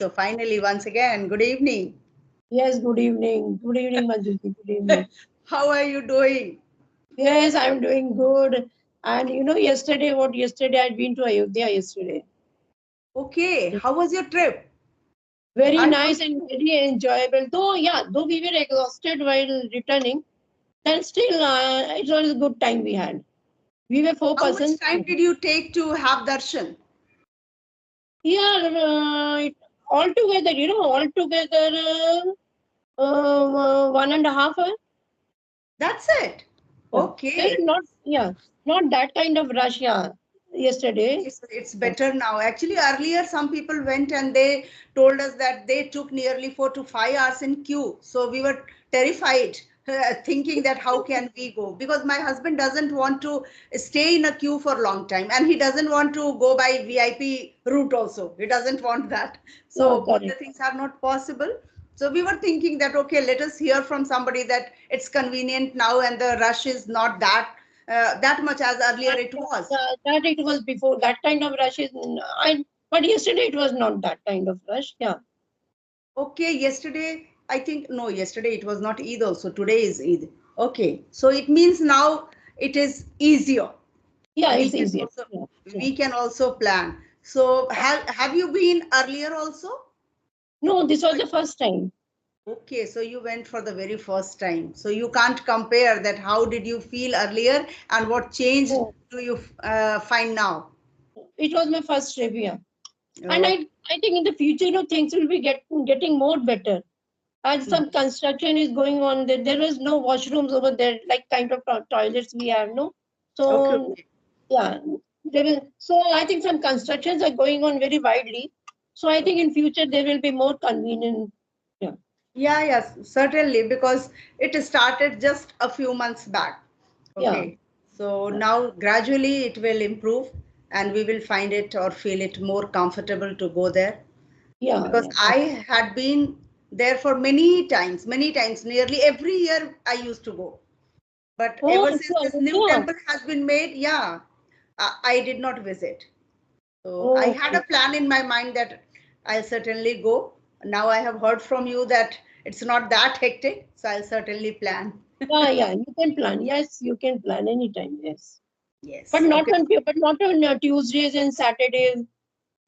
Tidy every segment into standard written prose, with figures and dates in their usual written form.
So finally, once again, good evening. Yes, good evening. Good evening, Manjuji. Good evening. How are you doing? Yes, I'm doing good. And yesterday I'd been to Ayodhya yesterday. Okay, how was your trip? Very I nice don't. and very enjoyable. Though we were exhausted while returning, then still it was a good time we had. We were four How much persons. time did you take to have darshan? Yeah, altogether, 1.5 hours. That's it. Yeah. Well, Okay. not that kind of rush, yeah, yesterday. Okay, so it's better now. Actually, earlier some people went and they told us that they took nearly 4 to 5 hours in queue. So we were terrified, thinking that how can we go? Because my husband doesn't want to stay in a queue for a long time, and he doesn't want to go by VIP route also. He doesn't want that. Yeah, So both the correct. things are not possible. So we were thinking that okay, let us hear from somebody that it's convenient now and the rush is not that much as earlier it was. That it was before that kind of rush is but yesterday it was not that kind of rush. Yeah. Okay, yesterday, I think, no, yesterday it was not Eid also. Today is Eid. Okay, so it means now it is easier. Yeah, We it's can easier. also Yeah. Yeah. we can also plan. So have you been earlier also? No, this was the first time. Okay, so you went for the very first time. So you can't compare that. How did you feel earlier and what change No, do you find now? it was my first trip. Yeah. And Oh, I think in the future, things will be getting more better. As mhm. some construction is going on, there was no washrooms over there, like kind of toilets we have, no. Okay, So okay. yeah, so I think some constructions are going on very widely. So I think Okay. in future there will be more convenient. Yeah. Yeah, yes, certainly, because it started just a few months back. Yeah. Okay, so Yeah. now gradually it will improve and we will find it or feel it more comfortable to go there. Yeah. Because Yeah. I had been there for many times, nearly every year I used to go. But Oh, ever since this new yeah. temple has been made, yeah, I did not visit. So I Oh, had a okay. plan in my mind that I'll certainly go. Now I have heard from you that it's not that hectic, so I'll certainly plan. Yeah. Yeah. You can plan. Yes, you can plan anytime. Yes, Yes. Okay. but not on Tuesdays and Saturdays.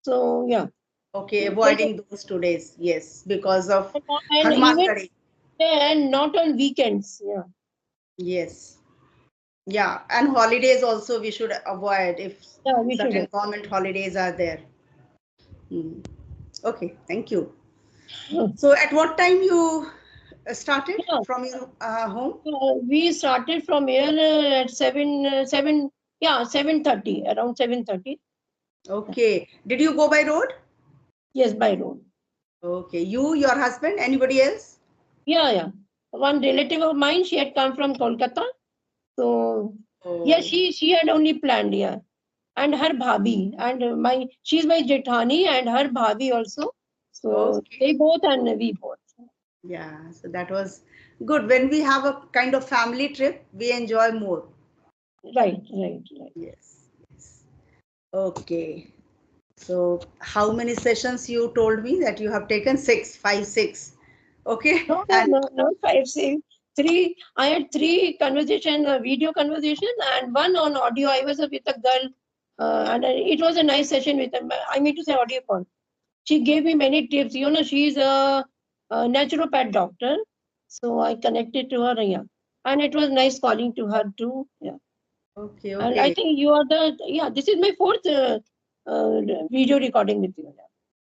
So yeah. Okay. There Avoiding those 2 days. Yes, because of and Hanuman even Gadi. and not on weekends. Yeah. Yes. Yeah. And holidays also we should avoid if Yeah, we certain should. government holidays are there. Hmm. Okay. Thank you. Yeah. So at what time you started from your home? We started from here at 7:30, around 7:30. Okay. Did you go by road? Yes, by road. Okay. You, your husband, anybody else? Yeah, yeah. One relative of mine, she had come from Kolkata. So yeah, Oh. she had only planned, yeah. And her bhabhi, and she's my jethani and her bhabhi also. So they Okay. both and we both. Yeah, so that was good. When we have a kind of family trip, we enjoy more. Right, right, right. Yes, yes. Okay. So how many sessions you told me that you have taken? Six, five, six. Okay. No, no, And no, no. Five, six, three. I had three conversation, video conversation, and one on audio. I was with a girl, and it was a nice session with her. I mean to say audio call. She gave me many tips. She's a naturopath doctor, so I connected to her. Yeah, and it was nice calling to her too. Yeah, okay, and I okay. think you are the yeah. This is my fourth uh, video recording with you.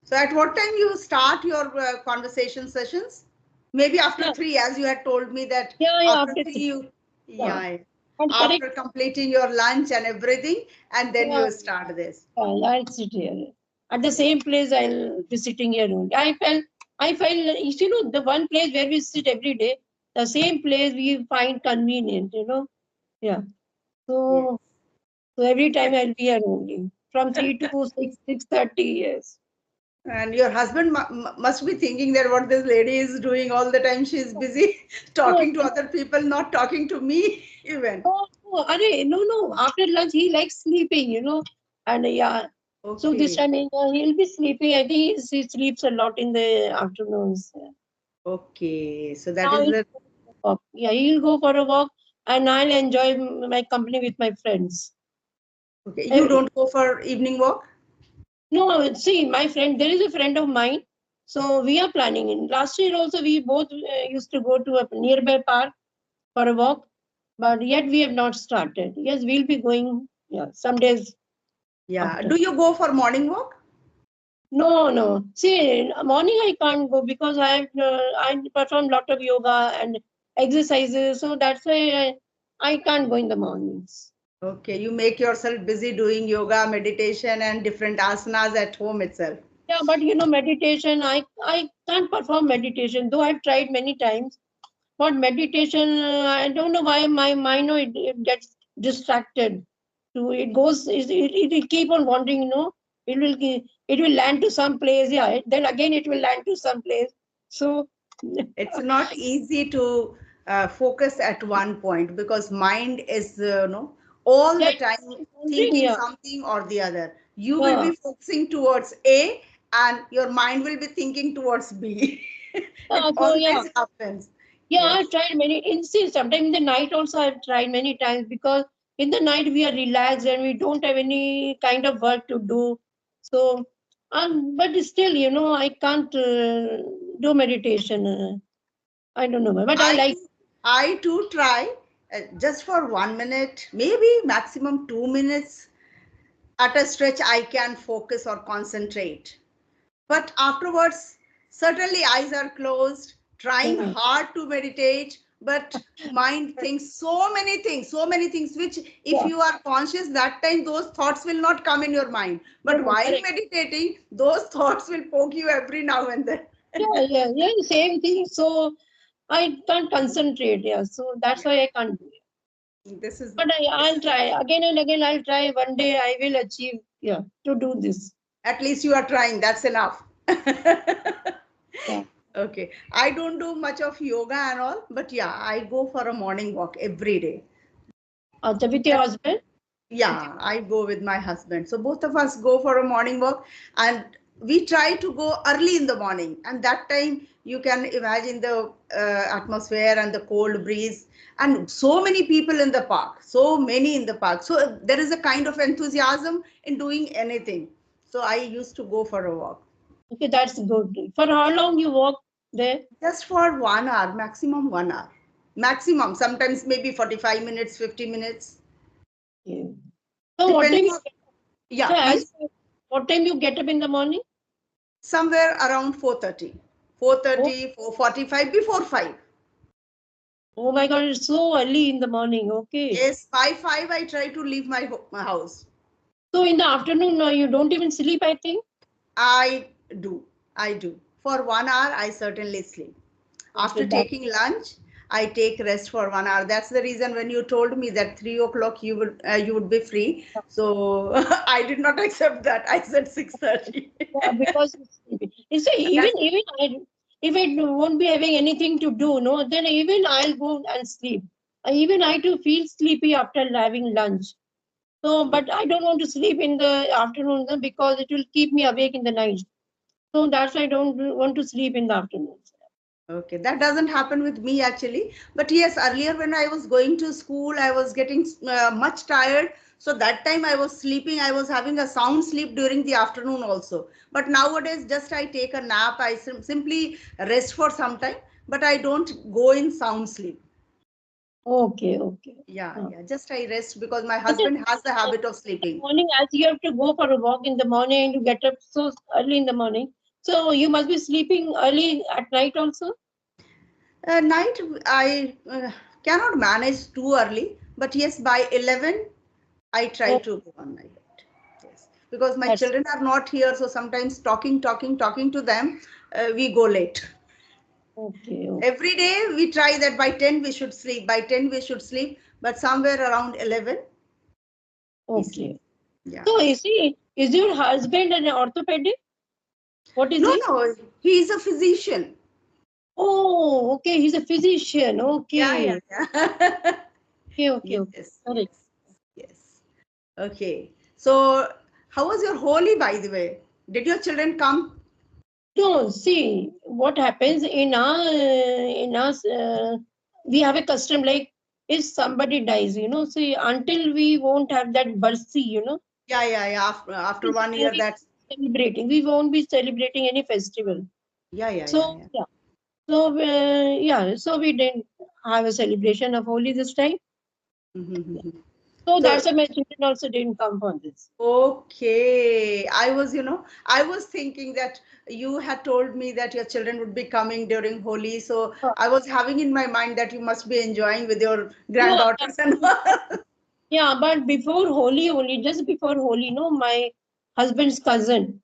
So at what time you start your conversation sessions? Maybe after Yeah, three, as you had told me that yeah, yeah. after After three three. you, Yeah, yeah, and correct. after completing your lunch and everything, and then Yeah. you start this. I'll sit here. At the same place, I'll be sitting here only. I felt, the one place where we sit every day, the same place we find convenient. Yeah. Yes. So every time I'll be here only. From 3 to 6, 6:30, yes. And your husband must be thinking that what this lady is doing all the time. She is busy No, talking to other people, not talking to me even. no, no, no. After lunch, he likes sleeping. And yeah. So this Okay. time he'll be sleeping. I think he sleeps a lot in the afternoons. Okay. So that Now is he'll the, go for a walk. Yeah, he'll go for a walk, and I'll enjoy my company with my friends. okay. You Eh, don't go for evening walk? No, see, my friend, there is a friend of mine. So we are planning. In last year also, we both used to go to a nearby park for a walk, but yet we have not started. Yes, we'll be going. Yeah, some days Yeah. after. Do you go for morning walk? No, no. See, morning I can't go because I perform lot of yoga and exercises, so that's why I can't go in the mornings. Okay. You make yourself busy doing yoga, meditation, and different asanas at home itself. Yeah, but meditation, I can't perform meditation, though I've tried many times. But meditation, I don't know why my mind, it gets distracted. To it goes, it will keep on wandering. It will land to some place. Yeah, then again it will land to some place. So It's not easy to focus at one point because mind is all yeah, the time it's wandering. thinking Yeah, something or the other. You will yeah, be focusing towards A and your mind will be thinking towards B. yeah. It So yeah, always happens. yeah. Yes. I've tried many. In see, sometimes in the night also I've tried many times because in the night we are relaxed and we don't have any kind of work to do. So, but still, I can't do meditation. I don't know, but I I like. too, I too try just for 1 minute, maybe maximum 2 minutes at a stretch I can focus or concentrate. But afterwards, certainly eyes are closed, trying Yeah, hard to meditate, but mind thinks so many things, which if yeah, you are conscious, that time those thoughts will not come in your mind. no, But no, while correct. meditating, those thoughts will poke you every now and then. Yeah, yeah, yeah, same thing. So I can't concentrate. Yeah, so that's why I can't do it. This is But I'll try again and again. I'll try. One day I will achieve. Yeah, to do this. at least you are trying, that's enough. Yeah. Okay, I don't do much of yoga and all, but yeah, I go for a morning walk every day. With your husband. Yeah, I go with my husband. So both of us go for a morning walk and we try to go early in the morning. And that time you can imagine the atmosphere and the cold breeze and so many people in the park, so many in the park. So there is a kind of enthusiasm in doing anything. So I used to go for a walk Okay, that's good. For how long you walk there? just for 1 hour, maximum 1 hour. Maximum, sometimes maybe 45 minutes, 50 minutes, Yeah. So what time depending you on, get up? yeah, So please. what time you get up in the morning? Somewhere around 4:30, Oh, 4:30, 4:45 before 5. oh my God, it's so early in the morning. Okay. Yes, by 5 I try to leave my house. So in the afternoon, you don't even sleep, I think. I do. I do. For 1 hour, I certainly sleep. Okay, After taking lunch, I take rest for 1 hour. That's the reason when you told me that 3 o'clock you would be free. So I did not accept that. I said 6:30. yeah, because it's sleepy. You see, That's if I won't be having anything to do, no, then even I'll go and sleep. Even I too feel sleepy after having lunch. So, but I don't want to sleep in the afternoon because it will keep me awake in the night. So that's why I don't want to sleep in the afternoon. okay, that doesn't happen with me actually. But yes, earlier when I was going to school, I was getting much tired. So that time I was sleeping, I was having a sound sleep during the afternoon also. But nowadays, just I take a nap, I simply rest for some time, but I don't go in sound sleep. Okay, okay. Yeah, Uh, yeah, just I rest because my but then, husband has the habit of in the sleeping. morning, as you have to go for a walk in the morning, you get up so early in the morning. So you must be sleeping early at night also. Night, I cannot manage too early, but yes, by 11, I try Oh, to go on night. Yes, because my that's children are not here, so sometimes talking to them, we go late. okay. Okay. Every day we try that by 10 we should sleep, by 10 we should sleep, but somewhere around 11 we sleep. Okay. Yeah. So is your husband an orthopedic? What is No, he? no, he is a physician. Oh, okay. He's a physician. Yeah, yeah, Okay. yeah. Okay, okay, okay. Yes, Correct. yes, yes. Okay. So How was your Holi, by the way? Did your children come? No, see what happens in us. We have a custom like if somebody dies, see until we won't have that barsi, Yeah, yeah, yeah. After we 1 year, won't that's be celebrating. We won't be celebrating any festival. yeah, yeah, yeah, So yeah. yeah, so we didn't have a celebration of Holi this time. Mhm. So So that's why my children also didn't come for this. okay, I was thinking that you had told me that your children would be coming during Holi. So Uh, I was having in my mind that you must be enjoying with your No, granddaughters and all. yeah, but before Holi, only just before Holi, my husband's cousin,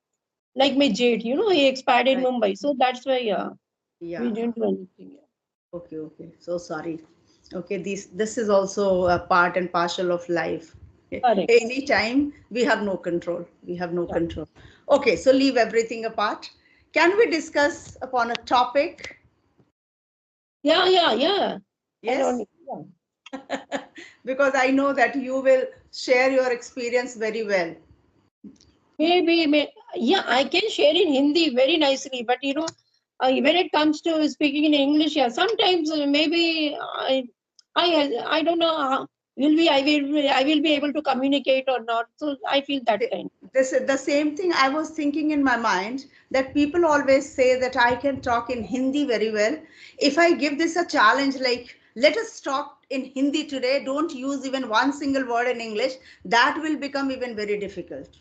like my Jade, he expired in Right. Mumbai. So that's why, yeah, we Yeah. didn't do anything. Yeah. Okay, okay. So sorry. Okay, this is also a part and parcel of life. Correct. Anytime we have no control. We have no Yeah, control. Okay, so leave everything apart. Can we discuss upon a topic? yeah. I Yes? don't, yeah. Because I know that you will share your experience very well. Yeah, I can share in Hindi very nicely, but when it comes to speaking in English, yeah, sometimes maybe I don't know how I will be able to communicate or not. So I feel that Th- kind. This is the same thing I was thinking in my mind, that people always say that I can talk in Hindi very well. If I give this a challenge, like let us talk in Hindi today, don't use even one single word in English, that will become even very difficult.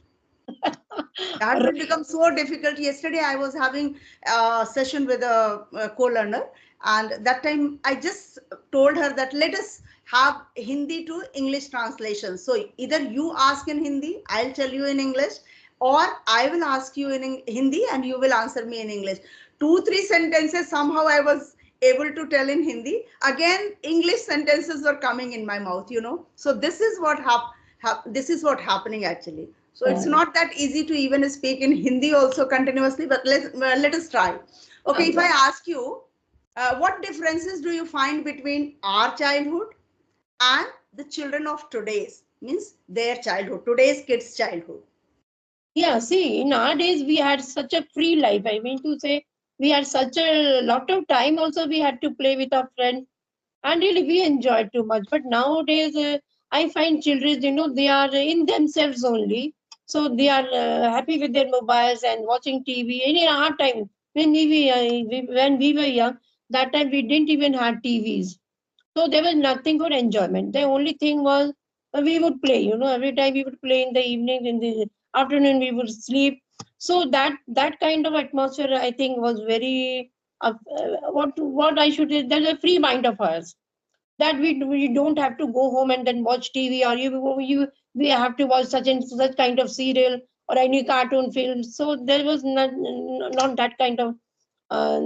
That will Right. become so difficult. Yesterday I was having a session with a co-learner, and that time I just told her that let us have Hindi to English translation. So either you ask in Hindi, I'll tell you in English, or I will ask you in Hindi and you will answer me in English. 2 3 sentences somehow I was able to tell in Hindi. Again English sentences were coming in my mouth. So this is what this is what happening actually. So it's Yeah, not that easy to even speak in Hindi also continuously, but let us try. Okay, if I yeah. ask you, what differences do you find between our childhood and the children of today's, means their childhood, today's kids' childhood? Yeah, see, in our days we had such a free life. I mean to say, we had such a lot of time. Also, we had to play with our friends, and really we enjoyed too much. But nowadays, I find children, they are in themselves only. So they are happy with their mobiles and watching TV. In our time, when we were young, that time we didn't even have TVs. So there was nothing for enjoyment. The only thing was we would play, every time we would play in the evening, in the afternoon we would sleep. So that kind of atmosphere, I think, was very what I should say. There's a free mind of ours that we don't have to go home and then watch TV, or you we have to watch such and such kind of serial or any cartoon film. So there was not that kind of uh,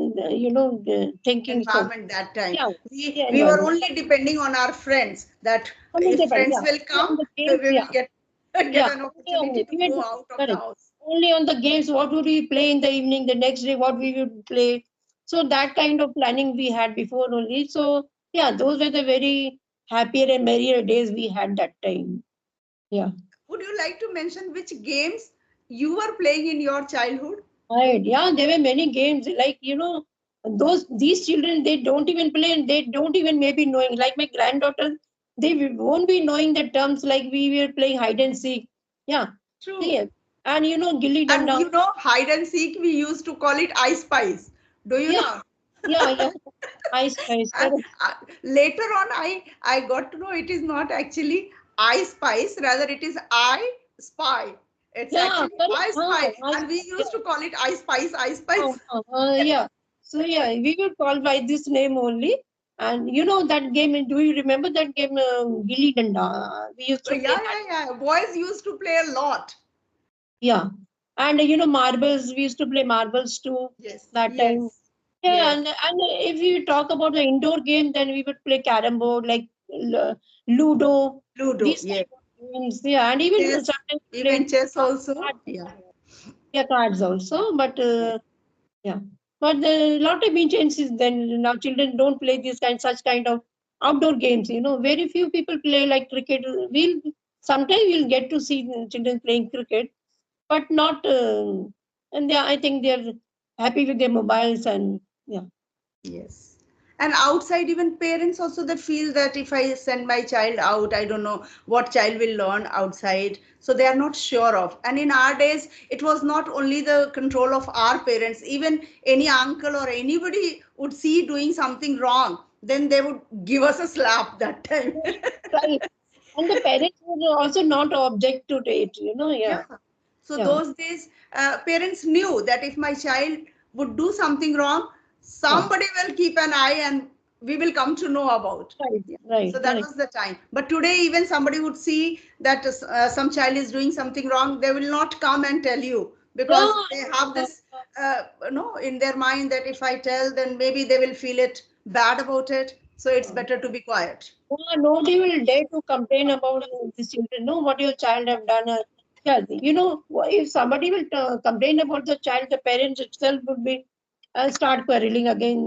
thinking. So Environment that time. yeah, We yeah, we were environment. only depending on our friends, that Only if depend, friends yeah. will Only on come, the we games, will yeah. get Yeah, an only on opportunity the, to we go would, out of the correct. house. Only on the games, what would we play in the evening, the next day, what we would play. So that kind of planning we had before only. So yeah, those were the very happier and merrier days we had that time. Yeah. Would you like to mention which games you were playing in your childhood? Right. Yeah, there were many games. Like, these children, they don't even play and they don't even maybe knowing. Like my granddaughter, they won't be knowing the terms like we were playing hide and seek. Yeah. True. See, and gilli And danda. hide and seek, we used to call it I Spice. Do you Yeah, know? yeah. Ice, And correct. later on, I got to know it is not actually I Spice, rather it is I Spy. It's Yeah, actually correct. I Spy, Ice, and we yeah. used to call it I Spice, I Spice. Yeah. So yeah, we were called by this name only. And that game, do you remember that game, Gilli Danda? We used So to play yeah, that. yeah, yeah. Boys used to play a lot. Yeah. And marbles, we used to play marbles too Yes, that time. yes, Yeah, yes. and if you talk about the indoor game, then we would play carom board, like Ludo, Ludo, these yes. kind of games. Yeah, and even Chess, sometimes we even played chess also. cards. Yeah. Yeah, cards also. But Yes. yeah, but a lot of changes. Then now children don't play this such kind of outdoor games. Very few people play like cricket. We'll sometimes we'll get to see children playing cricket. but not. And I think they're happy with their mobiles and yeah. Yes. And outside, even parents also they feel that if I send my child out, I don't know what child will learn outside. So they are not sure of. And in our days, it was not only the control of our parents, even any uncle or anybody would see doing something wrong, then they would give us a slap that time. Right. And the parents would also not object to it, yeah. Yeah. So Yeah. those days, parents knew that if my child would do something wrong, Yeah. somebody will keep an eye and we will come to know about. Right, Yeah. right, So that correct. was the time. But today, even somebody would see that some child is doing something wrong, they will not come and tell you because Yeah. they have this, in their mind that if I tell, then maybe they will feel it bad about it. So it's better to be quiet. Nobody will dare to complain about this children. No, what your child have done. Yeah, if somebody will complain about the child, the parents itself would be start quarreling again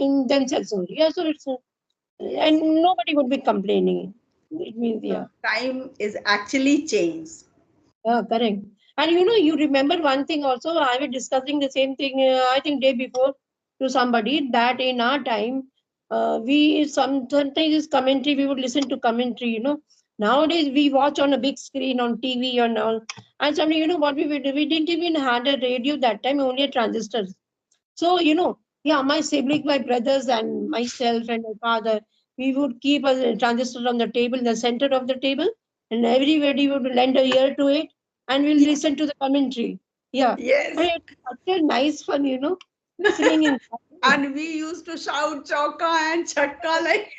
in themselves only. Yeah, so it's Yes. and nobody would be complaining. It means yeah. So time is actually changed. Yeah, correct. And you remember one thing also, I was discussing the same thing, I think day before to somebody that in our time, we sometimes this commentary, we would listen to commentary, Nowadays we watch on a big screen on TV and all. And somebody, what we would do, we didn't even had a radio that time, only a transistors. So, yeah, my siblings, my brothers and myself and my father, we would keep a transistor on the table, in the center of the table, and everybody would lend a ear to it and we'll Yeah. listen to the commentary. Yeah. And Yes. it's such a nice fun, listening in. And we used to shout chauka and chakka like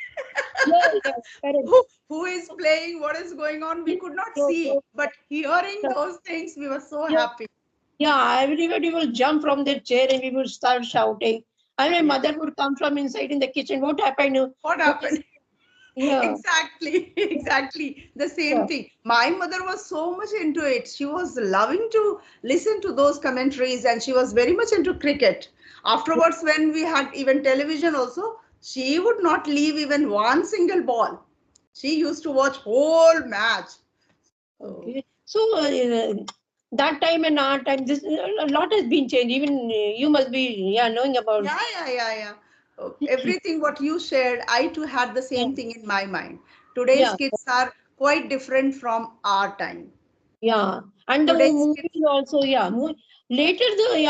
Yeah, yeah, correct. who is playing, what is going on, we could not So, see. so, But hearing so, those things, we were so yeah, happy. yeah, everybody will jump from their chair and we would start shouting. And my Yeah. mother would come from inside in the kitchen. What happened? What What is, happened? yeah, Exactly, yeah, exactly. The same yeah. thing. My mother was so much into it. She was loving to listen to those commentaries and she was very much into cricket. Afterwards, when we had even television also, she would not leave even one single ball. She used to watch whole match. So, Okay. So that time and our time, this a lot has been changed. Even you must be knowing about. yeah. Everything what you shared, I too had the Yeah, same thing in my mind. Today's yeah, kids are quite different from our time. yeah. And the Today's kids, movies also, yeah. Later,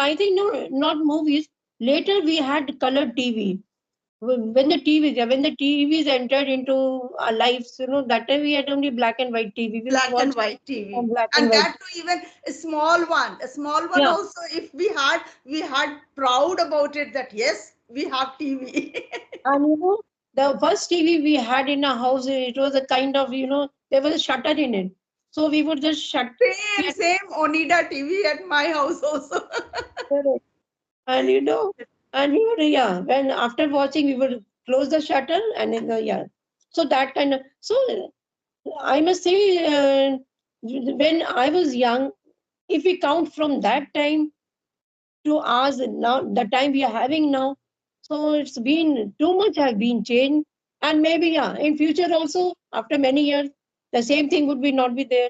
I think no, not movies. Later we had color TV. When the TVs, yeah, when the TVs entered into our lives, that time we had only black and white TV. We would black and watch white on TV, black and and white. that too even a small one Yeah, also. If we had proud about it that yes, we have TV. and the first TV we had in our house, it was a kind of, there was a shutter in it. So we would just shut. We had Same Onida TV at my house also. correct. And and we would, yeah, when after watching, we would close the shutter and then, yeah. So that kind of, so I must say, when I was young, if we count from that time to ours now, the time we are having now, so it's been too much have been changed. And maybe, yeah, in future also, after many years, the same thing would be not be there.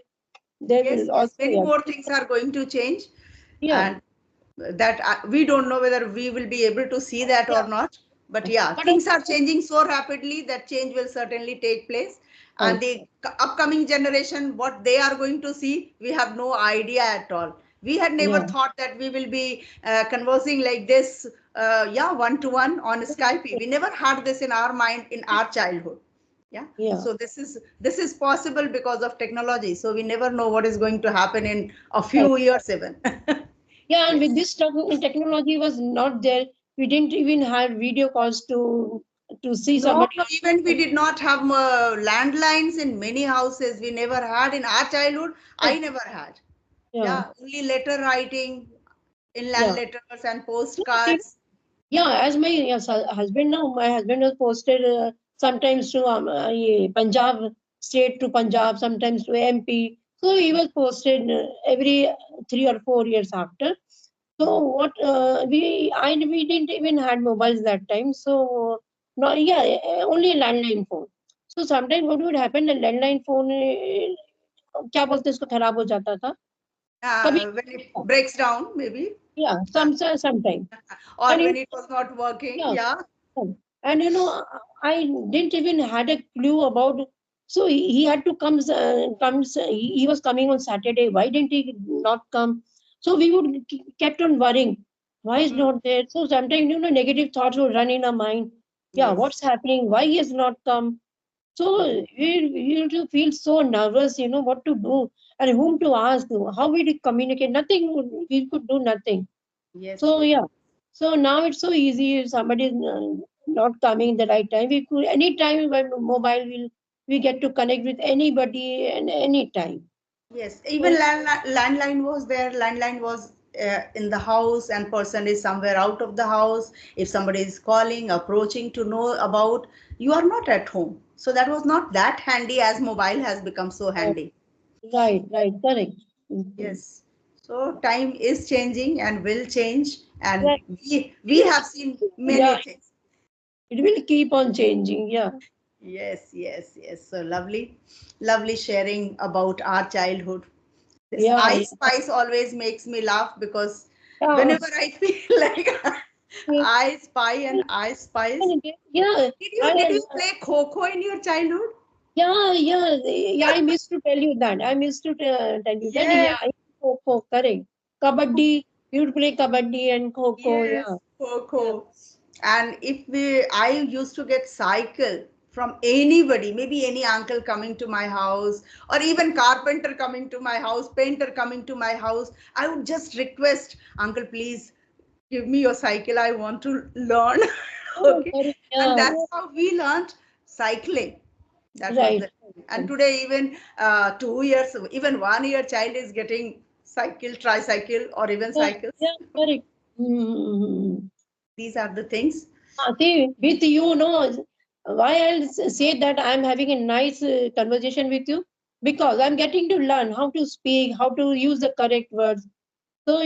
There Yes, will yes, also, many yeah, more things are going to change, yeah, and that we don't know whether we will be able to see that yeah. or not. But yeah, But things are changing so rapidly that change will certainly take place. And right, the upcoming generation, what they are going to see, we have no idea at all. We had never yeah, thought that we will be conversing like this, yeah, one to one on Skype. We never had this in our mind in our childhood. Yeah. yeah. So this is possible because of technology. So we never know what is going to happen in a Right. few years even. Yeah, and with Yes. this technology was not there. We didn't even have video calls to see No, somebody. even we did not have landlines in many houses. We never had in our childhood. I never had. Yeah, Yeah, only letter writing, inland yeah. letters and No, even postcards. yeah, as my yes, husband now, my husband was posted sometimes to Punjab state to Punjab, sometimes to MP. So he was posted every 3 or 4 years after. So what we didn't even had mobiles that time. So no, yeah, only a landline phone. So sometimes what would happen, the landline phone क्या बोलते हैं उसको खराब हो जाता था When it breaks down, maybe. Yeah, sometime. Or And when it was not working. yeah, Yeah. and I didn't even had a clue about. So he had to come. He was coming on Saturday. Why didn't he not come? So we would kept on worrying. Why is not there? So sometimes negative thoughts would run in our mind. Yeah, Yes. what's happening? Why he has not come? So you used to feel so nervous. What to do and whom to ask. How we did communicate? Nothing. We could do nothing. Yes. So yeah, so now it's so easy. If somebody is not coming the right time, we could anytime when mobile will we get to connect with anybody and anytime. Yes, So even landline was there. Landline was in the house, and person is somewhere out of the house. If somebody is calling, approaching to know about, you are not at home. So that was not that handy as mobile has become so uh, handy. right, correct. Mhm. Yes. So time is changing and will change, and Right. we have seen many Yeah, things. it will keep on changing. Yeah. Yes, yes, yes. So lovely, lovely sharing about our childhood. This Yeah, I yeah. Spice always makes me laugh because Yeah. whenever I feel like I Spy and I Spice. Yeah, Did you play Kho in your childhood? yeah. I missed to tell you that. I missed to tell you that. Yes, Yeah, Kho, correct. Kabaddi, you would play kabaddi and Kho. yes, Yeah, yeah. Kho. And I used to get cycle from anybody, maybe any uncle coming to my house, or even carpenter coming to my house, painter coming to my house. I would just request, uncle, please give me your cycle. I want to learn. Oh, Okay. correct. And Yeah, that's how we learned cycling. That was right. the and today even 2 years, even 1 year child is getting cycle, tricycle, or even Yeah, cycles. yeah, correct. Mm-hmm. These are the things. See, with you, why I'll say that I'm having a nice conversation with you because I'm getting to learn how to speak, how to use the correct words. So,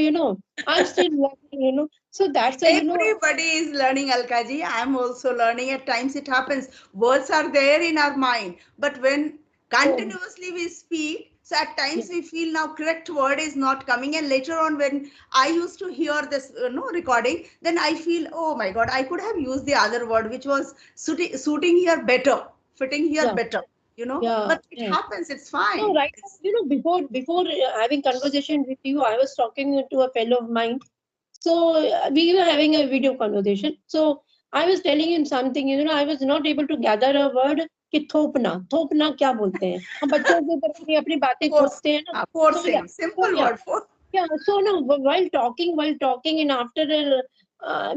I'm still learning. So that's a, Everybody is learning, Alkaji. I am also learning. At times it happens. Words are there in our mind, but when oh, continuously we speak, so at yeah, times we feel now correct word is not coming, and later on when I used to hear this recording, then I feel, oh my God, I could have used the other word which was suiting here better, fitting here yeah, better. yeah, But it yeah. happens. It's So fine. right now, before having conversation with you, I was talking to a fellow of mine. So we were having a video conversation. So I was telling him something, I was not able to gather a word कि थोपना क्या बोलते हैं हम बच्चों की तरह भी अपनी बातें Force, थोपते हैं ना so yeah forcing. so Simple yeah word for. yeah so no while talking and after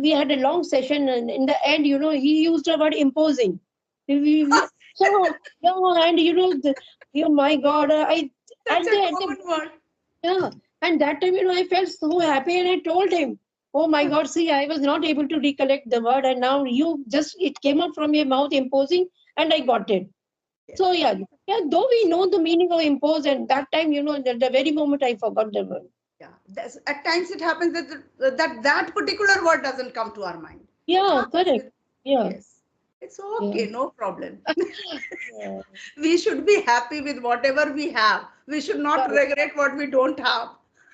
we had a long session and in the end he used the word imposing so yeah and my God I Such a at the common word. yeah, and that time, I felt so happy and I told him, oh my God, see, I was not able to recollect the word and now it came up from your mouth imposing and I got it. So Yes. yeah, though we know the meaning of impose and that time, the very moment I forgot the word. Yeah, at times it happens that that particular word doesn't come to our mind. It Yeah, happens correct. with, Yeah, yes, it's yeah, okay, no problem. yeah, We should be happy with whatever we have. We should not correct. regret what we don't have.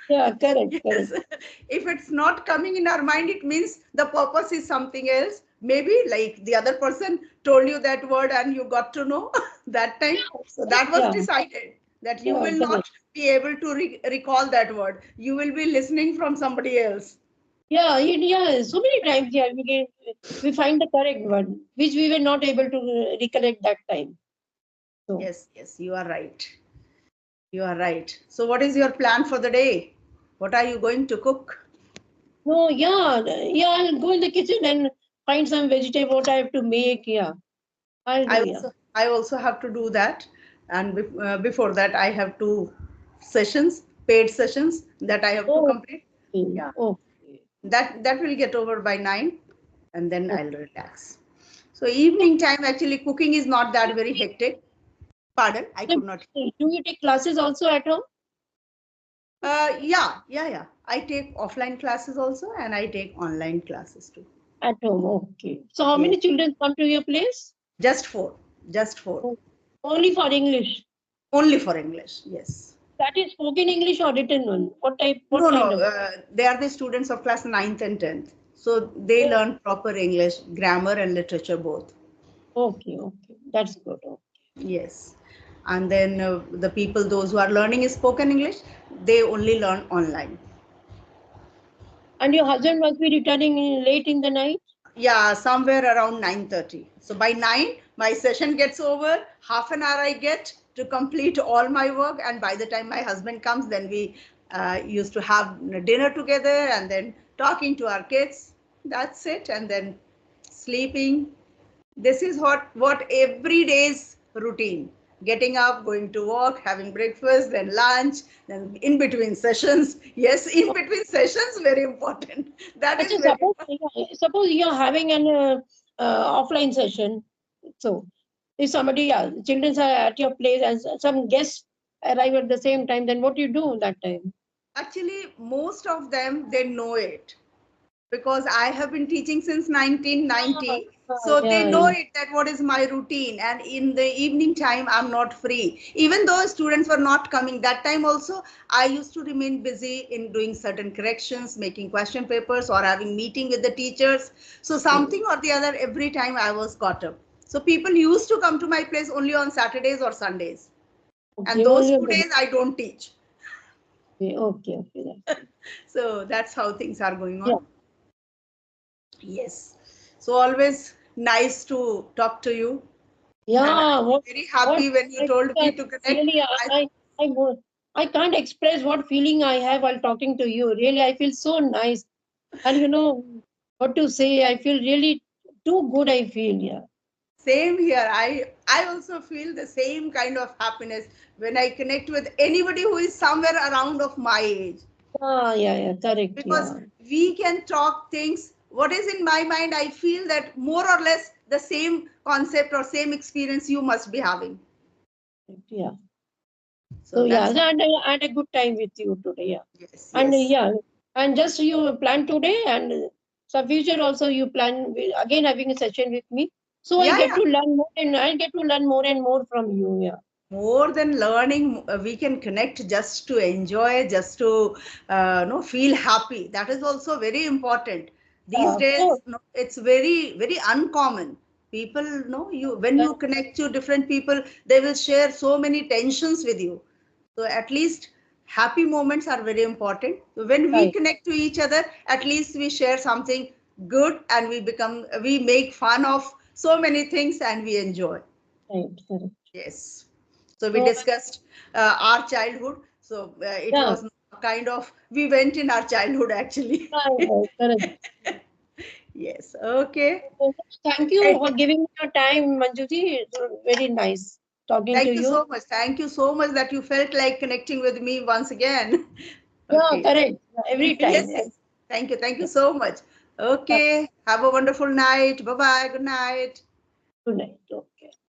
Yeah, correct, Yes, correct. if it's not coming in our mind, it means the purpose is something else. Maybe like the other person told you that word and you got to know that time. So that was Yeah, decided that you yeah, will correct. not be able to recall that word. You will be listening from somebody else. Yeah, yeah, so many times, yeah, we find the correct word, which we were not able to recollect that time. So. Yes, yes, you are right. You are right. So, what is your plan for the day? What are you going to cook? No, yeah, I'll go in the kitchen and find some vegetable what I have to make. Yeah, I'll I do. Yeah. also I also have to do that, and before that, I have two sessions, paid sessions that I have to Oh, complete. okay. Yeah, Okay. that will get over by 9, and then I'll Okay. relax. So evening time, actually, cooking is not that very hectic. Pardon, I So, could not. do you take classes also at home? Yeah. I take offline classes also, and I take online classes too. At home. Okay. So, how Yes, many children come to your place? just four, just four. Oh, only for English. Only for English. Yes. that is spoken English or written one? What type? What No, kind no, of? they are the students of class 9th and 10th. So they Oh, learn proper English, grammar and literature both. okay, okay, that's good. Okay. Yes. And then the people, those who are learning spoken English, they only learn online. And your husband must be returning late in the night? Yeah, somewhere around 9:30. So by 9, my session gets over. Half an hour I get to complete all my work. And by the time my husband comes, then we used to have dinner together and then talking to our kids. That's it. And then sleeping. This is what every day's routine. Getting up, going to work, having breakfast, then lunch, then in between sessions. Yes, in between sessions, very important. That is Actually, very important. suppose you're having an offline session. So, if somebody, yeah, children are at your place and some guests arrive at the same time, then what do you do that time? Actually, most of them, they know it because I have been teaching since 1990. So they Yeah, know yeah. it that what is my routine. And in the evening time, I'm not free. Even though students were not coming that time also, I used to remain busy in doing certain corrections, making question papers or having meeting with the teachers. So something or the other, every time I was caught up. So people used to come to my place only on Saturdays or Sundays. And Okay, those only on 2 days I don't teach. okay, okay, that's So that's how things are going yeah. on. Yes. So always nice to talk to you. And Yeah, I'm very what happy when you told me to connect. really I can't express what feeling I have while talking to you. Really, I feel so nice. And you know what to say, I feel really too good, I feel, yeah. Same here. I also feel the same kind of happiness when I connect with anybody who is somewhere around of my age. Ah, yeah, yeah, correct, Because yeah. we can talk things. What is in my mind, I feel that more or less the same concept or same experience you must be having. Yeah. So So yeah, that's so I had a good time with you today, yeah. yes, And yes. yeah, and just you plan today and some future also you plan again having a session with me. So I Yeah, get yeah. to learn more and I get to learn more and more from you, yeah. More than learning, we can connect just to enjoy, just to feel happy. That is also very important these Of days. course. It's very very uncommon. People know you when Yeah, you connect to different people, they will share so many tensions with you. So at least happy moments are very important. So when we right, connect to each other, at least we share something good and we make fun of so many things and we enjoy. right, correct. Yes. So we So discussed our childhood. So it yeah, was kind of, we went in our childhood actually. correct. Yes. Okay. So, thank you Great. for giving me your time, Manjuji. It's very nice talking to Thank you you. so much. Thank you so much that you felt like connecting with me once again. Yeah, Okay. correct. Every time. Yes, Yeah. yes. Thank you. Thank you so much. Yeah. Okay. Have a wonderful night. Bye bye. Good night. Good night.